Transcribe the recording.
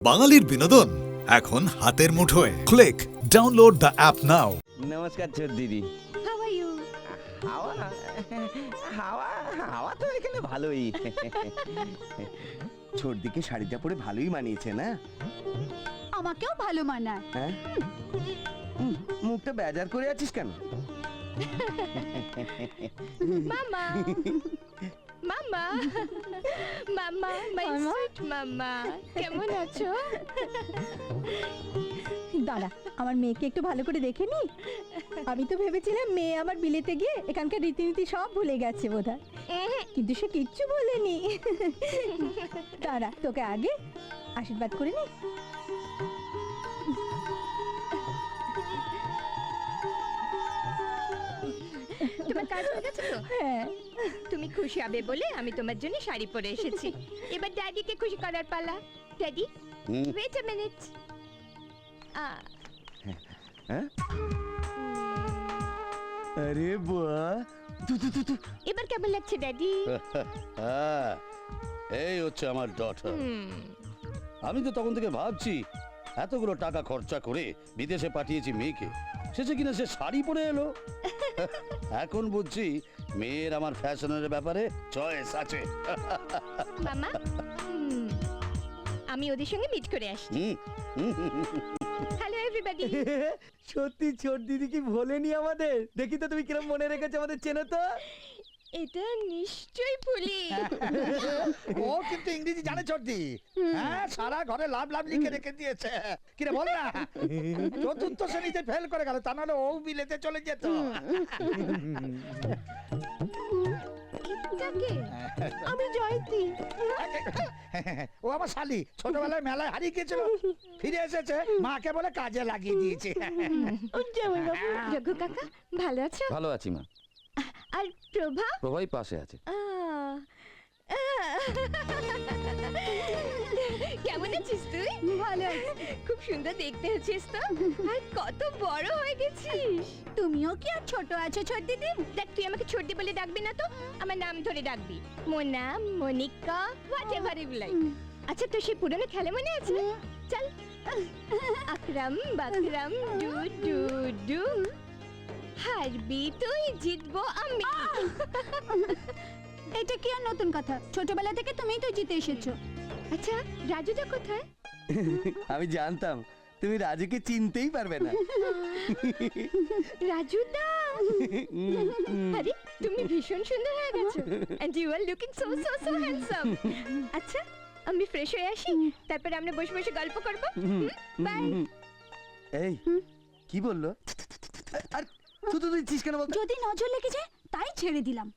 বাঙালির বিনোদন এখন হাতের মুঠোয়। ক্লিক ডাউনলোড দ্য অ্যাপ নাও। নমস্কার ছোট দিদি। How are you? হাওয়া হাওয়া হাওয়া তো এখানে ভালোই। ছোট দিকে শাড়িটা পরে ভালোই মানিয়েছে না? আমাকেও ভালো মানায়। হ্যাঁ, মুখটা বেজার করে আছিস কেন? মামা মামা মামা মাই সুইট মামা কেমন আছো? দাঁড়া, আমার মেয়েকে একটু ভালো করে দেখে নি। আমি তো ভেবেছিলাম মেয়ে আমার বিলেতে গিয়ে এখানকার রীতিনীতি সব ভুলে গেছে বোধহয়, কিন্তু সে কিচ্ছু বলেনি। দাঁড়া, তোকে আগে আশীর্বাদ করে নি। তোমার কাজ হয়ে গেছে তো? হ্যাঁ, তুমি খুশি হবে বলে আমি তোমার জন্য শাড়ি পরে এসেছি। এবার ড্যাডিকে খুশি করার পালা। Daddy, wait a minute. হ্যাঁ, আরে বাহ, তু এবার কেমন লাগছে ড্যাডি? হ্যাঁ, এই হচ্ছে আমার ডটার। আমি তো তখন থেকে ভাবছি এতগুলো টাকা খরচা করে বিদেশে পাঠিয়েছি মেয়েকে, শেষে কিনা সে শাড়ি পরে এলো। এখন বুঝছি মেয়ের আমার ফ্যাশনের ব্যাপারে চয়েস আছে। মামা, আমি ওদের সঙ্গে মিট করে আসছি। Hello everybody. সত্যি ছোট দিদি কি ভোলেনি আমাদের? দেখি তো তুমি কিরম মনে রেখেছো আমাদের, চেনো তো? এটা নিশ্চয়ই ফুলি। ও কিন্তু ইংরেজি জানে চর্দি। হ্যাঁ, সারা ঘরে লাভ লাভ লিখে রেখে দিয়েছে। কিরে বল না, চতুর্থ শ্রেণীতে ফেল করে গেল, তা নাহলে ও বিলেতে চলে যেত। এটাকে আমি জয়ন্তী। ও আমার শালি, ছোটবেলায় মেলায় হারিয়ে গিয়েছিল, ফিরে এসেছে, মাকে বলে কাজে লাগিয়ে দিয়েছে। রঘু কাকা ভালো আছো? ভালো আছি মা। আর প্রভা? প্রভাই পাশে আছে। কেমন আছিস তুই? ভালো আছি। খুব সুন্দর দেখতে হচ্ছিস তো, আর কত বড় হয়ে গেছিস। তুমিও কি আর ছোট আছো ছোট দিদি? দেখ, তুই আমাকে ছোটদি বলে ডাকবি না তো, আমার নাম ধরে ডাকবি। Mona, Monika, whatever you like. আচ্ছা, তোর সেই পুরনো খেলা মনে আছে? চল। আকরাম বাকরাম ডু ডু ডু, হারবি তুই, জিতবো আমি। এটা কি আর নতুন কথা? ছোটবেলা থেকে তুমিই তো জিতে এসেছো। আচ্ছা, রাজুদা কোথায়? আমি জানতাম তুমি রাজুকে চিনতেই পারবে না। রাজুদা, আরে তুমি ভীষণ সুন্দর হয়ে গেছো, and you are looking so so so handsome. আচ্ছা, আমি ফ্রেশ হয়ে আসি, তারপর আমরা বসে বসে গল্প করব। বাই। এই কি বললো? আর তুই দিচ্ছিস কেন বল? যদি নজর লেগে যায় তাই ছেড়ে দিলাম।